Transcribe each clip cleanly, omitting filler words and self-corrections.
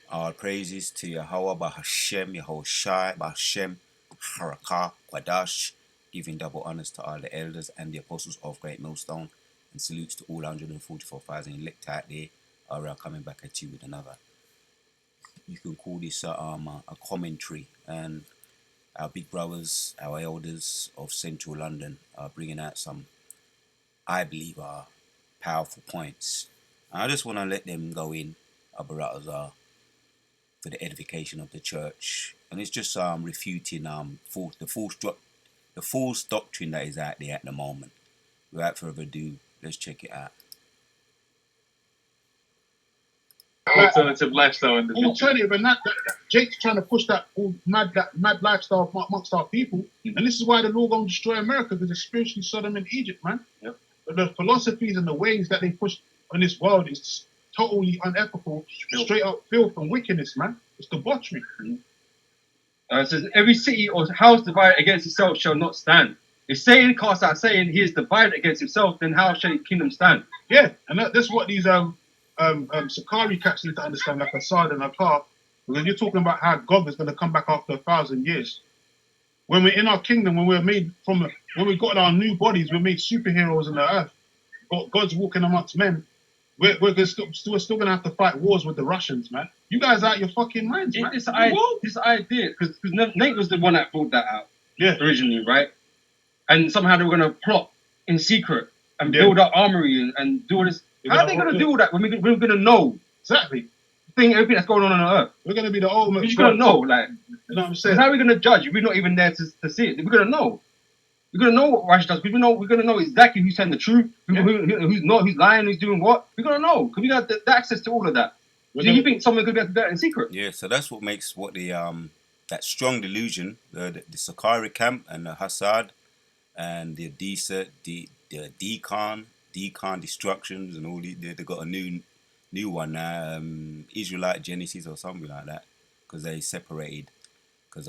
All praises to Yahweh, Bahashem, Yahushai, Bahashem, Harakah, Quadash, giving double honors to all the elders and the apostles of Great Millstone, and salutes to all 144,000 elect out there. We are coming back at you with another. You can call this a commentary, and our big brothers, our elders of Central London, are bringing out some, I believe, are powerful points. And I just want to let them go in, Abaratazar, for the edification of the church, and it's just refuting the false doctrine that is out there at the moment. Without further ado, let's check it out. Alternative lifestyle in the alternative, and that Jake's trying to push that mad lifestyle amongst our people, and this is why the Lord gonna destroy America, because it's spiritually Sodom and Egypt, man. Yep. But the philosophies and the ways that they push on this world is totally unethical, straight up filth and wickedness, man. It's debauchery. It says, every city or house divided against itself shall not stand. If Satan casts out Satan, he is divided against himself, then how shall his kingdom stand? Yeah, and that's what these Sakari cats need to understand, like Assad and Akkar, because you're talking about how God is going to come back after 1,000 years. When we're in our kingdom, when we got our new bodies, we're made superheroes in the earth. God's walking amongst men. We're still gonna have to fight wars with the Russians, man. You guys out your fucking minds, man. This idea, because Nate was the one that brought that out, originally, right? And somehow they were gonna plot in secret and build up armory and do all this. How are they gonna do all that when we're gonna know exactly everything that's going on earth? We're gonna be the ultimate. We're gonna know, like, you know what I'm saying? How are we gonna judge? We're not even there to see it. We're gonna know. We're gonna know what Russia does. We're gonna know exactly who's telling the truth, who's not, who's lying, who's doing what. We're gonna know because we got the access to all of that. Do you think someone could be able to do that in secret? Yeah, so that's what makes the that strong delusion, the Sakari camp and the Hassad and the Decon destructions and all they got a new one now, Israelite Genesis or something like that, because they separated. Because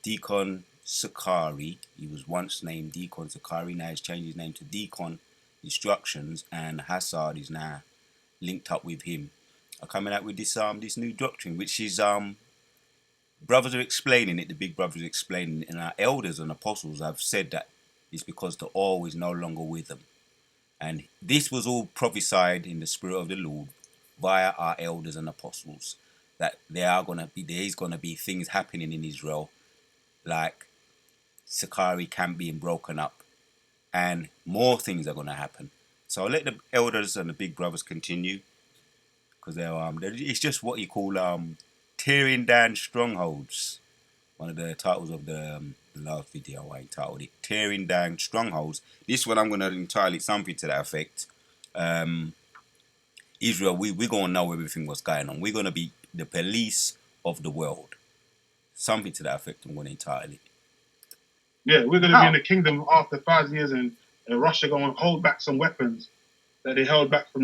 Decon Sakari, he was once named Decon Sakari, now he's changed his name to Decon Destructions, and Hassad is now linked up with him, are coming out with this new doctrine, which is brothers are explaining it, the big brothers are explaining it, and our elders and apostles have said that it's because the oil is no longer with them. And this was all prophesied in the spirit of the Lord via our elders and apostles, that there is gonna be things happening in Israel, like Sakari camp being broken up, and more things are gonna happen. So I'll let the elders and the big brothers continue, because it's just what you call tearing down strongholds. One of the titles of the last video I entitled it "Tearing Down Strongholds." This one I'm gonna entitle it something to that effect. Israel, we're gonna know everything what's going on. We're gonna be the police of the world. Something to that effect. I'm gonna entitle it. Yeah, we're gonna be in the kingdom after 5 years, and Russia gonna hold back some weapons that they held back from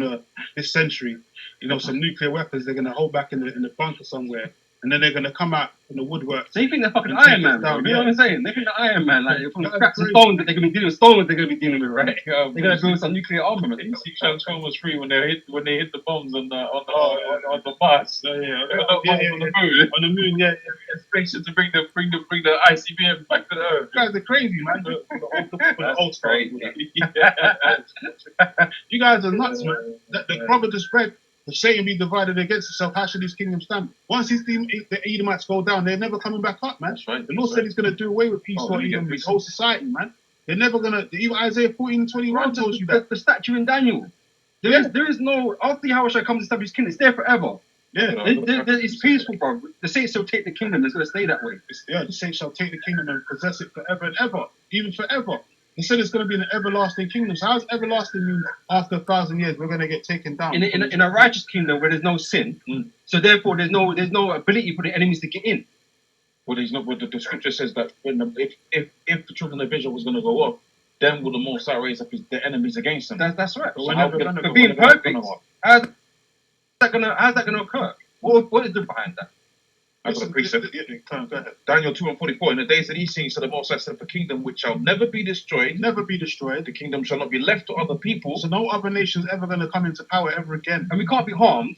this century. You know, some nuclear weapons they're gonna hold back in the bunker somewhere, and then they're gonna come out from the woodwork. So you think they're fucking Iron Man, bro? You know what I'm saying? They think they're Iron Man, like from the cracks and stones that they're gonna be dealing with, they're gonna be dealing with, right? They're gonna build some nuclear armament. You see Transformers 3 when they hit the bombs on the Mars. On the moon, yeah. Spaceship to bring the ICBM back to the Earth. You guys are crazy, man. The old stuff. You guys are nuts, man. The prophet just spread. If Satan be divided against itself, how should his kingdom stand? Once the Edomites go down, they're never coming back up, man. That's right. The Lord said he's going to do away with peace for Edom, his whole society, man. They're never going to... Even Isaiah 14:21 tells you that. The statue in Daniel. There is no... After Yahushua comes to establish his kingdom, it's there forever. Yeah. It's peaceful, bro. The saints shall take the kingdom. It's going to stay that way. The saints shall take the kingdom and possess it forever and ever. Even forever. He said it's going to be an everlasting kingdom. So how does everlasting mean after 1,000 years we're going to get taken down? In a righteous kingdom where there's no sin, so therefore there's no ability for the enemies to get in. Well, there's no. But the scripture says that if the children of Israel was going to go up, then will the Most High raise up the enemies against them. That's right. So for being perfect, how's that gonna occur? What is the behind that? I've got a precept. Daniel 2:44. In the days of these things, so the Most High said, "For kingdom which shall never be destroyed, the kingdom shall not be left to other people." So no other nation's ever going to come into power ever again. And we can't be harmed.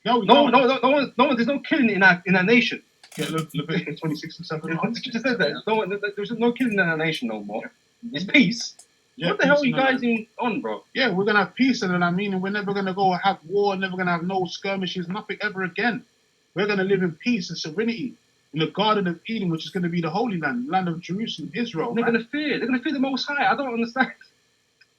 No, No one. There's no killing in our nation. Yeah, Leviticus 26 and 7. It just says that. There's no killing in our nation no more. It's peace. Yeah, What the hell are peace you in the guys land. on, bro? Yeah, we're gonna have peace in it. I mean, and we're never gonna go have war. Never gonna have no skirmishes. Nothing ever again. We're gonna live in peace and serenity in the Garden of Eden, which is gonna be the Holy Land, land of Jerusalem, Israel. They're man. gonna fear. They're gonna fear the Most High. I don't understand.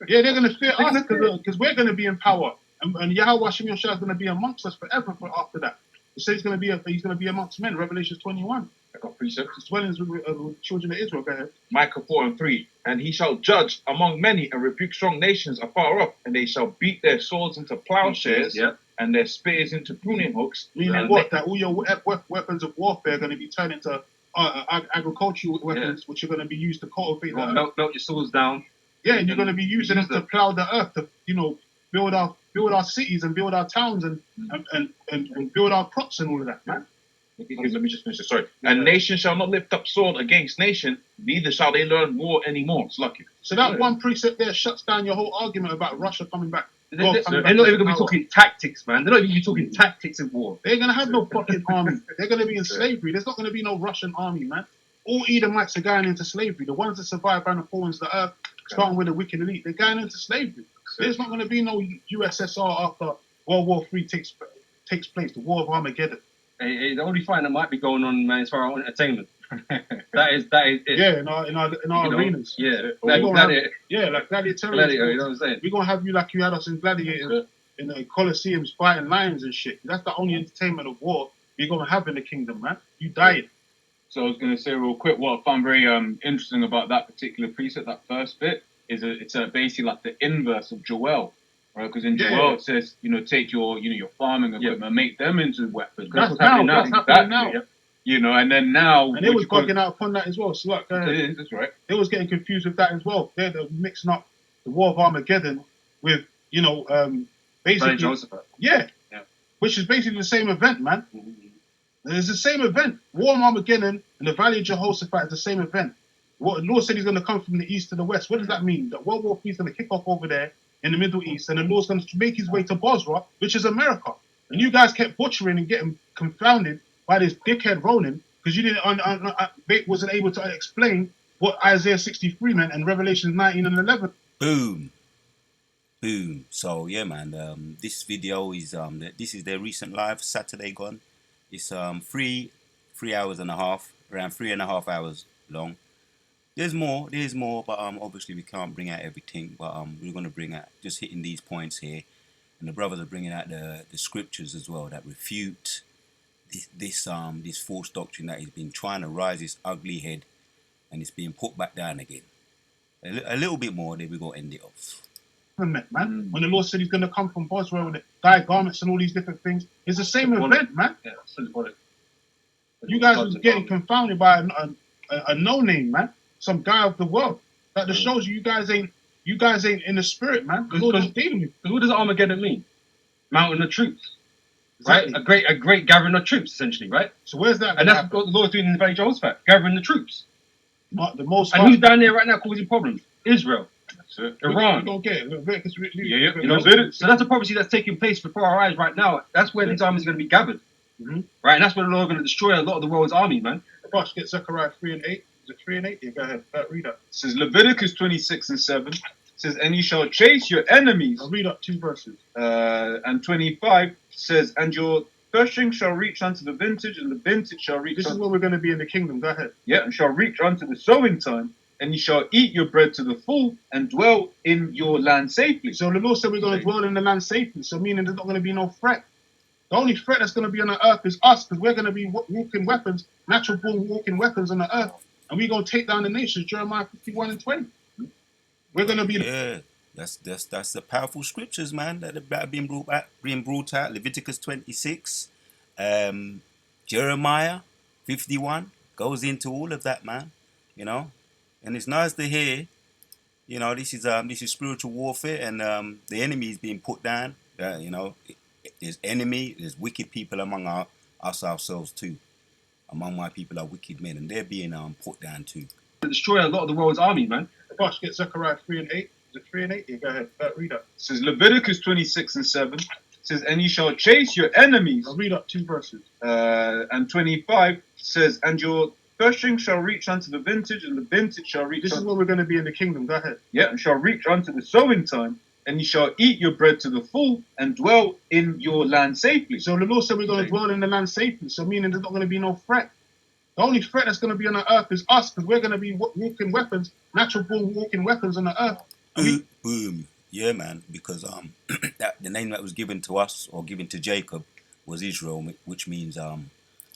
Yeah, they're gonna fear They're us gonna fear. because we're gonna be in power, and Yahweh Shem Yoshua is gonna be amongst us forever. After that, it says he's gonna be amongst men. Revelation 21. I got precepts. His dwellings with children of Israel. Go ahead. Micah 4 and 3. And he shall judge among many and rebuke strong nations afar off, and they shall beat their swords into plowshares Yeah. and their spears into pruning hooks. Meaning and what? That all your weapons of warfare are going to be turned into agricultural weapons, which are going to be used to cultivate the earth. Melt your swords down. Yeah, and you're going to be using them to plow the earth to, build our cities and build our towns and build our crops and all of that, man. Let me just finish this. Sorry. And nation shall not lift up sword against nation, neither shall they learn war anymore. It's lucky. So that one precept there shuts down your whole argument about Russia coming back. They're not even going to be talking tactics, man. They're not even talking tactics in war. They're going to have no fucking army. They're going to be in slavery. There's not going to be no Russian army, man. All Edomites are going into slavery. The ones that survive around the four winds of the earth, starting with the wicked elite, they're going into slavery. There's not going to be no USSR after World War III takes place, the War of Armageddon. The only fight that might be going on, man, as far as entertainment. that is it. Yeah, in our arenas. Yeah, like Gladiator. Gladiator. Gladiator, you know what I'm saying? We're gonna have you like you had us in Gladiator, in the Colosseums fighting lions and shit. That's the only entertainment of war you're gonna have in the kingdom, man. You dying. So I was going to say real quick, what I found very interesting about that particular precept, that first bit, is it's basically like the inverse of Joel, right? Because in Joel it says, take your farming equipment and make them into weapons. That's happening now. That's happening now. And then now... And they was bugging out upon that as well. So look, that's right. They was getting confused with that as well. They're mixing up the War of Armageddon with, basically... Yeah. Which is basically the same event, man. It's the same event. War of Armageddon and the Valley of Jehoshaphat is the same event. What the Lord said he's going to come from the east to the west. What does that mean? That World War III is going to kick off over there in the Middle East, and the Lord's going to make his way to Bosra, which is America. And you guys kept butchering and getting confounded by this dickhead Ronan because you didn't wasn't able to explain what Isaiah 63 meant and Revelation 19 and 11. Boom. So yeah, man. This video is this is their recent live Saturday gone. It's 3 hours and a half, around 3.5 hours long. There's more, but obviously we can't bring out everything. But we're gonna bring out just hitting these points here, and the brothers are bringing out the scriptures as well that refute this false doctrine that has been trying to rise its ugly head, and it's being put back down again. A little bit more, then we go end it off. Man, when the Lord said he's going to come from Bosra with the dyed garments and all these different things, it's the same event, man. Yeah, symbolic. You guys was getting confounded by a no-name, man. Some guy of the world. That just shows you guys ain't in the spirit, man. The Lord is dealing with you. What does Armageddon mean? Mountain of troops. Exactly. Right? A great gathering of troops, essentially, right? So where's that? And that's what the Lord's doing in the Valley of Jehoshaphat, gathering the troops. The most. And who's down there right now causing problems? Israel. That's it. Iran. We don't get it. Yeah. You know, so that's a prophecy that's taking place before our eyes right now. That's where these armies are going to be gathered. Mm-hmm. Right? And that's where the Lord is going to destroy a lot of the world's army, man. Gosh, get Zechariah 3 and 8. Is it 3 and 8? Yeah, go ahead. Read that. It says Leviticus 26 and 7. It says, and you shall chase your enemies. I'll read up 2 verses. And 25 says, and your threshing shall reach unto the vintage, and the vintage shall reach. This is where we're going to be in the kingdom. Go ahead. Yeah, and shall reach unto the sowing time, and ye shall eat your bread to the full, and dwell in your land safely. So the Lord said we're going to dwell in the land safely. So meaning there's not going to be no threat. The only threat that's going to be on the earth is us, because we're going to be walking weapons, natural born walking weapons on the earth, and we're going to take down the nations. Jeremiah 51 and 20. We're going to be. Yeah, that's the powerful scriptures, man, that have been brought out. Leviticus 26, Jeremiah 51 goes into all of that, man. You know, and it's nice to hear. You know, this is spiritual warfare, and the enemy is being put down. There's wicked people among ourselves too. Among my people are wicked men, and they're being put down too. To destroy a lot of the world's army, man. Gosh, get Zechariah 3 and 8. Is it 3 and 8? Yeah, go ahead. Read that. It says Leviticus 26 and 7. It says, and ye shall chase your enemies. I'll read up 2 verses. And 25 says, and your threshing shall reach unto the vintage, and the vintage shall reach. This is where we're going to be in the kingdom. Go ahead. Yeah, and shall reach unto the sowing time, and ye shall eat your bread to the full, and dwell in your land safely. So the Lord said we're going to dwell in the land safely. So meaning there's not going to be no threat. The only threat that's going to be on the earth is us, because we're going to be walking weapons, natural born walking weapons on the earth. Boom. Yeah, man. Because the name that was given to us or given to Jacob was Israel, which means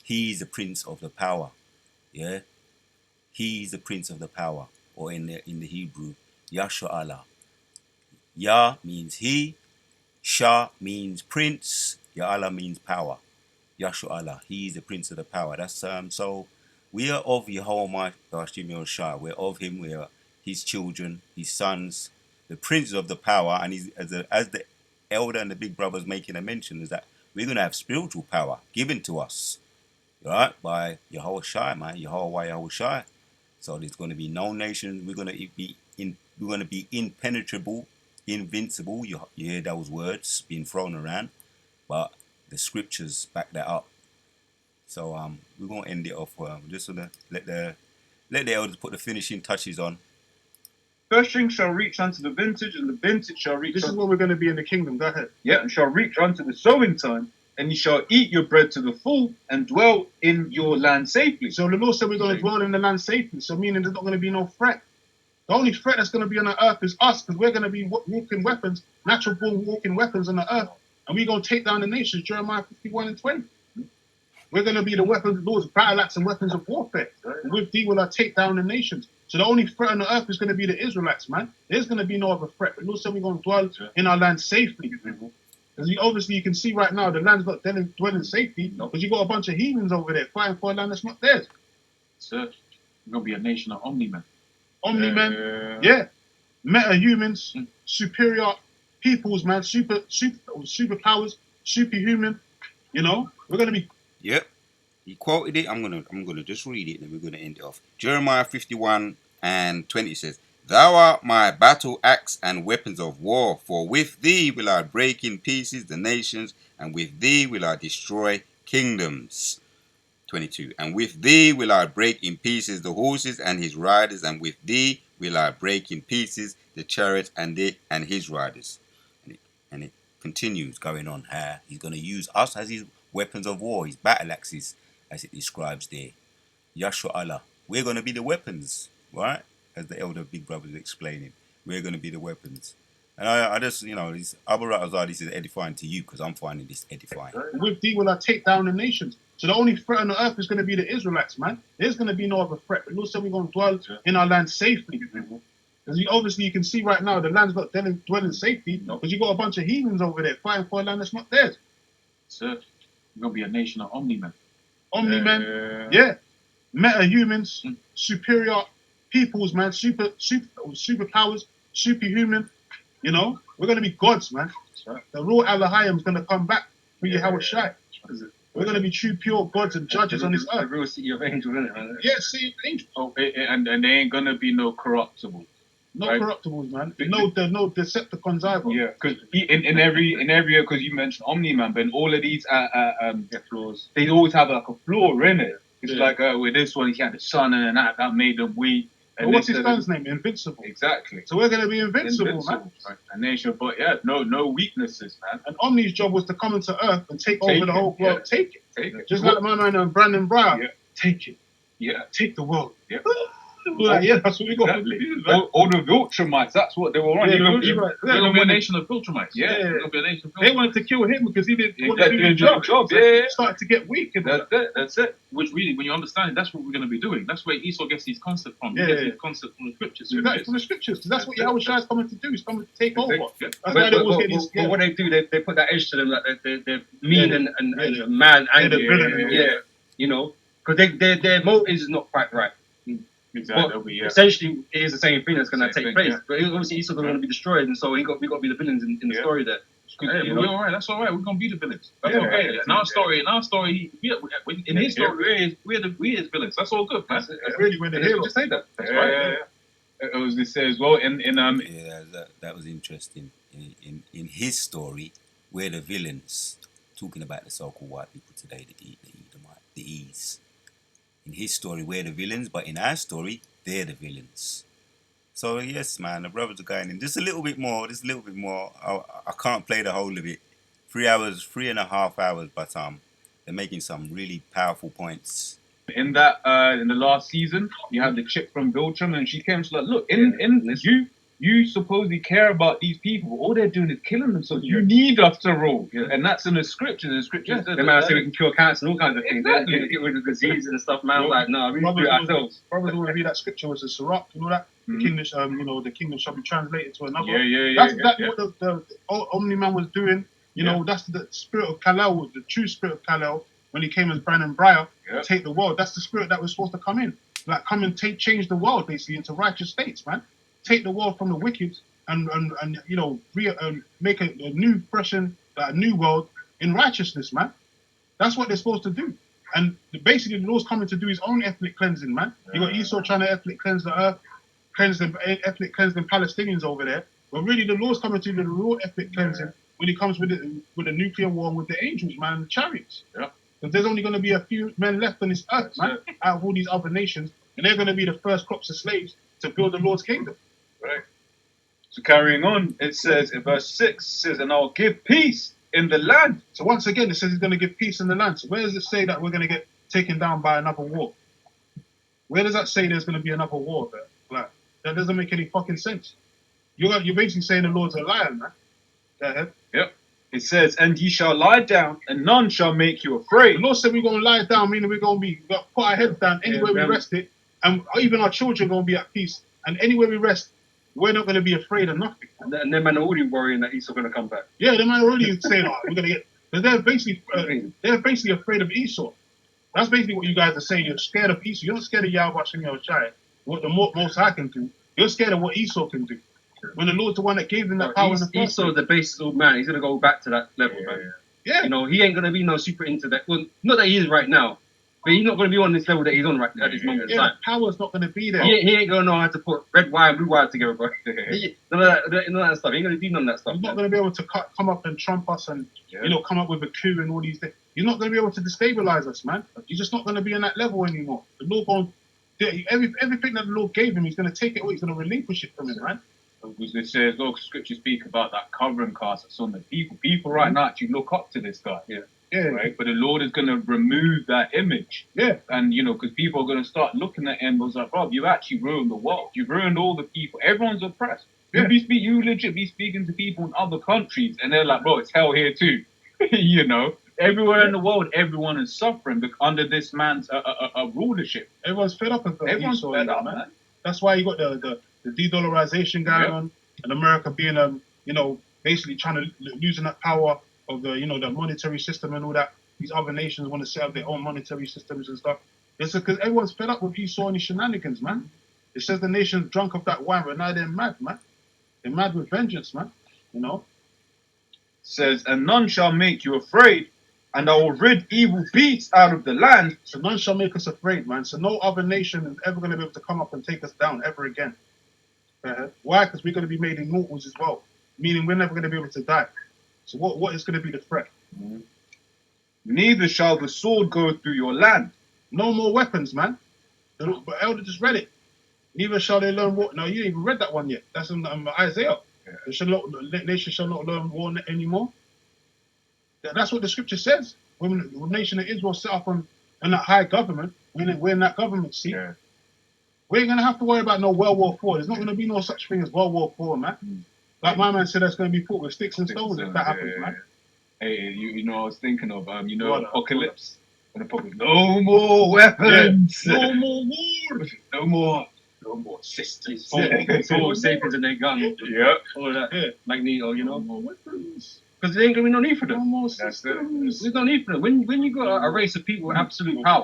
he's the prince of the power. Yeah, he's the prince of the power, or in the Hebrew, Yahshua Allah. Yah means he, Shah means prince, Ya'Allah means power. Yahshua Allah, he is the prince of the power. That's so we are of Yehovah Shah. We're of him, we are his children, his sons, the prince of the power, and he's as the elder and the big brothers making a mention is that we're gonna have spiritual power given to us, right? By Yehovah Shai, man, Yehovah Shai. So there's gonna be no nation, we're gonna be impenetrable, invincible. You hear those words being thrown around, but the scriptures back that up. So we're gonna end it off. We're just gonna let the elders put the finishing touches on. Threshing shall reach unto the vintage, and the vintage shall reach. This is where we're going to be in the kingdom. Go ahead. Yeah, and shall reach unto the sowing time, and ye shall eat your bread to the full, and dwell in your land safely. So the Lord said we're going to dwell in the land safely. So meaning there's not going to be no threat. The only threat that's going to be on the earth is us, because we're going to be walking weapons, natural born walking weapons on the earth, and we're going to take down the nations. Jeremiah 51 and 20. We're going to be the weapons of Lord's battle axe and weapons of warfare. And with thee will I take down the nations. So the only threat on the earth is going to be the Israelites, man. There's going to be no other threat. But Lord said we're going to dwell in our land safely. Because obviously you can see right now the land's not dwelling safely, because you got a bunch of heathens over there fighting for a land that's not theirs. Sir, we're going to be a nation of omni-men. Omni-men, yeah. Meta-humans, superior peoples, man. Superpowers, superhuman. You know, we're going to be. Yep. He quoted it. I'm gonna just read it and then we're gonna end it off. Jeremiah 51 and 20 says, Thou art my battle axe and weapons of war, for with thee will I break in pieces the nations, and with thee will I destroy kingdoms. 22. And with thee will I break in pieces the horses and his riders, and with thee will I break in pieces the chariot and his riders. And it continues going on. He's going to use us as his weapons of war, his battle axes, as it describes there. Yahshua Allah. We're going to be the weapons, right? As the elder big brother is explaining. We're going to be the weapons. And I just, this Abu Razar, this is edifying to you because I'm finding this edifying. With thee will I take down the nations. So the only threat on the earth is going to be the Israelites, man. There's going to be no other threat. But Lord said we're going to dwell in our land safely. Because obviously you can see right now the land's not dwelling safely, because you got a bunch of heathens over there fighting for a land that's not theirs. Sir, we're going to be a nation of omni-men. Omni-men, yeah. Meta-humans, superior peoples, man. Superpowers, superhuman. You know, we're going to be gods, man. The real Elohim is going to come back for Yahweh Shai. We're going to be true, pure gods and judges on this earth. The real city of angels, isn't it, man? Yeah, city of angels. Oh, and there ain't gonna be no corruptible. No right? corruptibles, man. No Decepticons either. Yeah, because in every because you mentioned Omni-Man, but in all of these flaws, they always have like a flaw in it. It's like with this one, he had the sun and that made them weak. And what's his son's name? Invincible. Exactly. So we're gonna be invincible, man. Right. A nation, but no weaknesses, man. And Omni's job was to come into Earth and take over the whole world. Yeah. Take it. Take it. Just like my man Brandon Brown. Yeah. Take it. Yeah. Take the world. Yeah. Like, yeah, that's what we got to Exactly. do. All the Viltrumites, that's what they were on. Yeah, Even- right. We're going to be a nation of Viltrumites. Yeah. We're going to be a nation of They Viltrumites. wanted to kill him because he didn't want to do Doing his job. job. So Yeah. he started to get weak. And That's it. Which really, when you understand it, that's what we're going to be doing. That's where Esau gets his concept from. Yeah, He gets yeah. his concept from the scriptures. Exactly, from the scriptures. Because that's what Yahweh Shai is coming to do. He's coming to take over. Yeah. That's why they always get these. But what they do, they put that edge to them, like they're mean Yeah. and mad, angry. they're villain, Yeah, you know, because their motives is not quite right. Exactly. But essentially, it is the same thing that's going to Same take thing, place. But obviously, Esau's going to be destroyed, and so we got to be the villains in the Yeah. story there. Hey, You we're know? all right. That's all right. We're going to be the villains. That's Yeah, okay. yeah, In our story, in his story, we're his villains. That's all good, man. That's really when the heroes. Just say that. That's right. It was this as well in Yeah, that was interesting. In his story, we're the villains. Talking about the so-called white people today, the E's. In his story, we're the villains, but in our story, they're the villains. So yes, man, the brothers are going in just a little bit more. I can't play the whole of it. 3.5 hours, but they're making some really powerful points. In that, in the last season, you had the chick from Belgium, and she came to like, look, you supposedly care about these people, but all they're doing is killing themselves. You need us to rule, and that's in the scriptures. The scriptures, They might say we can cure cancer and all kinds of things. Exactly. Get rid of disease and stuff, man. Like, no, we need to do it ourselves. Brothers want to read that scripture was a Sirach, you know that? The kingdom, the kingdom shall be translated to another. That's exactly what the Omni Man was doing. You know, that's the spirit of Kal-El, the true spirit of Kal-El, when he came as Brandon Breyer, take the world. That's the spirit that was supposed to come in. Like, come and change the world, basically, into righteous states, man. Take the world from the wicked and make a new expression, a new world in righteousness, man. That's what they're supposed to do. And basically, the Lord's coming to do his own ethnic cleansing, man. You got Esau trying to ethnic cleanse the earth, ethnic cleanse them Palestinians over there. But really, the Lord's coming to do the real ethnic cleansing when he comes with the nuclear war and with the angels, man, and the chariots. Yeah. Because there's only going to be a few men left on this earth, man, out of all these other nations, and they're going to be the first crops of slaves to build the Lord's kingdom. Right. So carrying on, it says in verse 6, it says, and I'll give peace in the land. So once again, it says he's going to give peace in the land. So where does it say that we're going to get taken down by another war? Where does that say there's going to be another war there? Like, that doesn't make any fucking sense. You're basically saying the Lord's a liar, man. Go ahead. Yep. It says, and ye shall lie down, and none shall make you afraid. The Lord said we're going to lie down, meaning we're going to put our heads down anywhere we rest it, and even our children are going to be at peace. And anywhere we rest, we're not going to be afraid of nothing. And them man are already worrying that Esau's going to come back. Yeah, they man already saying, oh, we're going to get... But they're basically afraid of Esau. That's basically what you guys are saying. You're scared of Esau. You're not scared of Yahweh Shem Yahushai, what the most I can do. You're scared of what Esau can do. When the Lord's the one that gave them that power in the first Esau, the basis of man, he's going to go back to that level, man. Yeah. You know, he ain't going to be no super intellect. Well, not that he is right now, but he's not going to be on this level that he's on right now at this moment in time. The power's not going to be there. He ain't going to know how to put red wire and blue wire together, bro. None of that stuff. He ain't going to do none of that stuff. He's not going to be able to come up and trump us and, come up with a coup and all these things. You're not going to be able to destabilize us, man. You're just not going to be on that level anymore. The Lord going everything that the Lord gave him, he's going to take it away. He's going to relinquish it from him, man. Because it says, look, scripture speak about that covering cast that's on the people. People right now actually look up to this guy. Right? But the Lord is going to remove that image. Yeah. And, because people are going to start looking at him and was like, bro, you actually ruined the world. You've ruined all the people. Everyone's oppressed. Yeah. You legit be speaking to people in other countries and they're like, bro, it's hell here too. Everywhere in the world, everyone is suffering under this man's rulership. Everyone's fed up with that. Everyone's fed up, man. That's why you got the de-dollarization going on, and America being basically trying to losing that power of the the monetary system and all that. These other nations want to set up their own monetary systems and stuff. It's because everyone's fed up with Esau and his shenanigans, man. It says the nation's drunk of that wine, but now they're mad, man. They're mad with vengeance, man. Says, and none shall make you afraid, and I will rid evil beasts out of the land. So none shall make us afraid, man. So no other nation is ever going to be able to come up and take us down ever again. Why? Because we're going to be made immortals as well, meaning we're never going to be able to die. So what is going to be the threat? Neither shall the sword go through your land. No more weapons, man. But Elder just read it. Neither shall they learn war. No, you didn't even read that one yet. That's in Isaiah. The nation shall not learn war anymore. That's what the scripture says. When the nation of Israel set up on that high government, we're in that government seat. Yeah. We ain't going to have to worry about no World War IV. There's not going to be no such thing as World War IV, man. Like my man said, that's going to be fought with sticks and stones if that happens, man. Hey, I was thinking of, Apocalypse. No more weapons. Yeah. No more war. No more systems. All sapiens and their guns. Yeah. All of that. Yeah. Magneto, No more weapons. Because there ain't going to be no need for them. No more systems. There's no need for them. When you got a race of people with absolute power,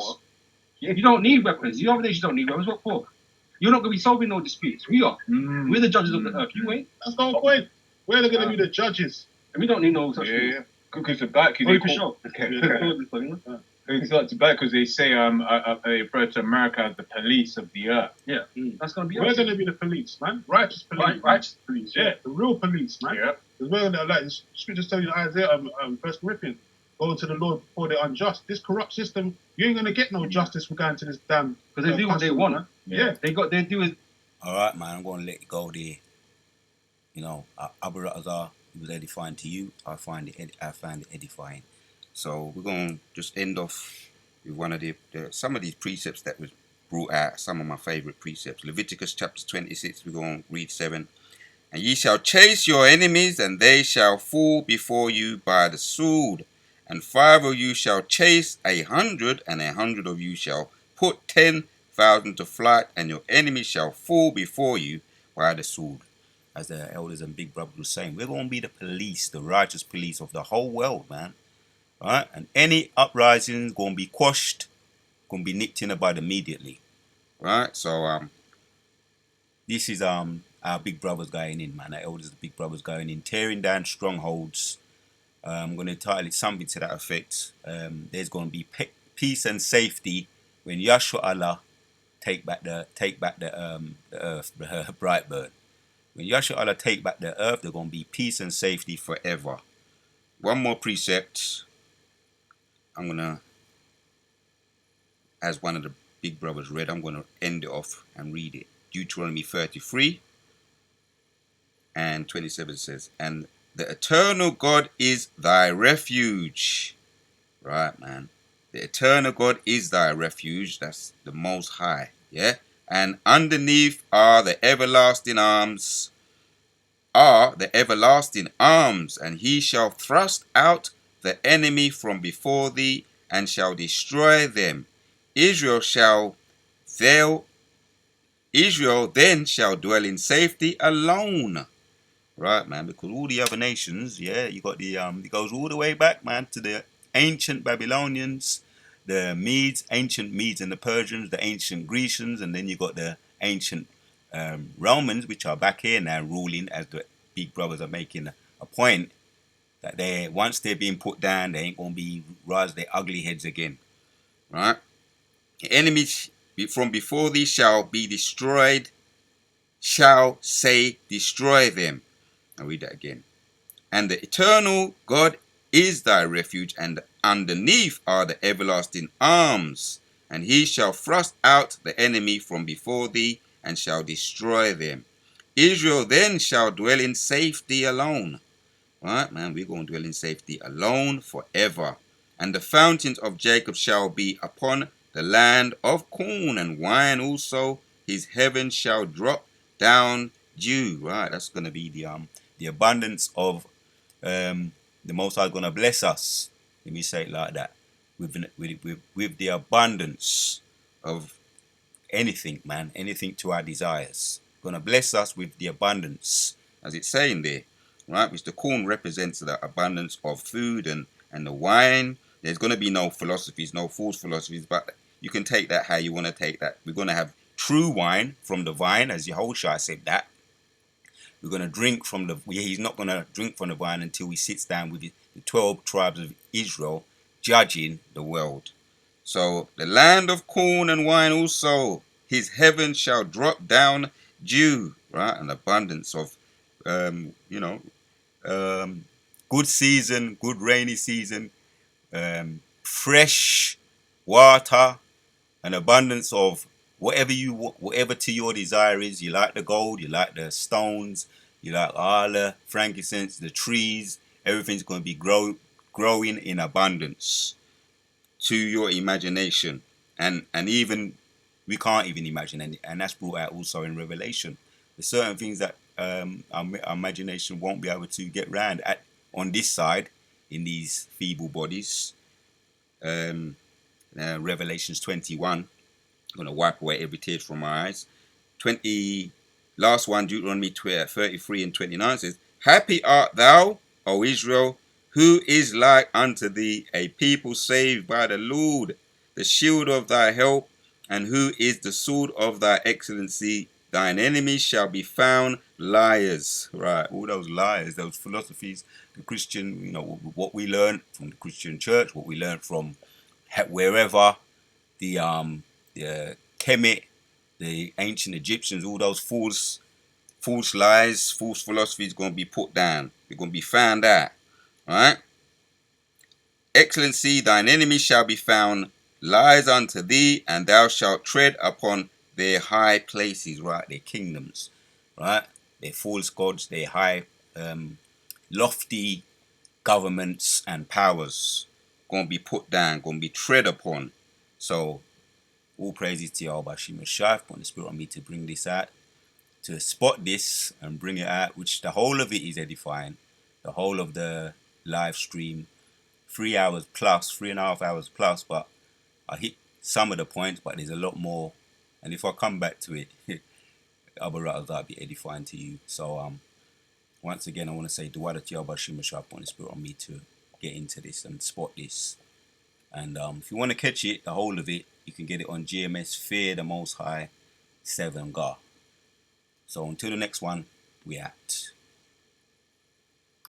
if you don't need weapons, the other nations don't need weapons. What for? You're not going to be solving no disputes. We are. We're the judges of the earth. You ain't. That's the whole point. We're going to be the judges. And we don't need no such thing. Yeah. Because the back, it's like bad because they say they refer to America as the police of the earth. Yeah, that's gonna be. We're gonna be the police, man. Righteous police. Righteous police. Yeah, the real police, man. Yeah. As well, like the scriptures tell you, Isaiah, First Corinthians, go to the Lord before they're unjust. This corrupt system, you ain't gonna get no justice for going to this damn. Because they do what they want. Yeah. They do it. All right, man. I'm gonna let you go there. You know, Abu Razar, it was edifying to you. I found it edifying. So we're gonna just end off with one of some of these precepts that was brought out. Some of my favorite precepts. Leviticus chapter 26. We're gonna read 7. And ye shall chase your enemies, and they shall fall before you by the sword. And 5 of you shall chase 100, and 100 of you shall put 10,000 to flight, and your enemies shall fall before you by the sword. As the elders and big brothers were saying, we're going to be the police, the righteous police of the whole world, man. Right? And any uprising going to be quashed, going to be nipped in the bud immediately. Right? So, this is our big brothers going in, man. Our elders, the big brothers going in, tearing down strongholds. I'm going to title it something to that effect. There's going to be peace and safety when Yahshua Allah take back the earth, the bright bird. When Yahshua Allah take back the earth, there's going to be peace and safety forever. One more precept. I'm going to, as one of the big brothers read, I'm going to end it off and read it. Deuteronomy 33 and 27 says, and the eternal God is thy refuge. Right, man. The eternal God is thy refuge. That's the Most High. Yeah. And underneath are the everlasting arms. And he shall thrust out the enemy from before thee, and shall destroy them. Israel then shall dwell in safety alone. Right, man, because all the other nations, yeah, you got it goes all the way back, man, to the ancient Babylonians, the Medes, ancient Medes and the Persians, the ancient Grecians, and then you got the ancient Romans, which are back here now ruling, as the big brothers are making a point that once they're being put down, they ain't gonna be rise their ugly heads again. Right? The enemies from before thee shall be destroyed, shall say destroy them. I'll read that again. And the eternal God is thy refuge, and underneath are the everlasting arms. And he shall thrust out the enemy from before thee, and shall destroy them. Israel then shall dwell in safety alone. Right, man, we're going to dwell in safety alone forever. And the fountains of Jacob shall be upon the land of corn and wine also. His heaven shall drop down dew. Right, that's going to be the abundance of the Most High going to bless us. Let me say it like that. With the abundance of anything, man, anything to our desires. Going to bless us with the abundance, as it's saying there, right? Which the corn represents the abundance of food, and the wine. There's going to be no philosophies, no false philosophies, but you can take that how you want to take that. We're going to have true wine from the vine, as Yehoshua said that. We're going to drink from he's not going to drink from the vine until he sits down with the 12 tribes of Israel, judging the world. So the land of corn and wine also, his heaven shall drop down dew, right? An abundance of, good season, good rainy season, fresh water, an abundance of whatever to your desire is. You like the gold, you like the stones, you like all the frankincense, the trees, everything's going to be growing in abundance to your imagination, and even we can't even imagine, and that's brought out also in Revelation. There's certain things that our imagination won't be able to get round on this side in these feeble bodies. Revelations 21. I'm going to wipe away every tear from my eyes. Last one, Deuteronomy 33 and 29 says, happy art thou, O Israel, who is like unto thee, a people saved by the Lord, the shield of thy help, and who is the sword of thy excellency. Thine enemies shall be found liars. Right, all those liars, those philosophies, the Christian, what we learn from the Christian church, what we learn from wherever, the Kemet, the ancient Egyptians, all those false false lies, false philosophy is going to be put down. They're going to be found out. Right? Excellency, thine enemy shall be found lies unto thee, and thou shalt tread upon their high places, right? Their kingdoms, right? Their false gods, their high, lofty governments and powers going to be put down, going to be tread upon. So, all praises to Yahweh Shema Shai, putting the spirit on me to bring this out, to spot this and bring it out, which the whole of it is edifying. The whole of the live stream, 3 hours plus, 3.5 hours plus, but I hit some of the points, but there's a lot more. And if I come back to it, other rattles that'll be edifying to you. So once again, I want to say Duwada Tiyaba Shima Sharp on the spirit on me to get into this and spot this. And if you want to catch it, the whole of it, you can get it on GMS Fear the Most High 7 Gar. So until the next one, we out.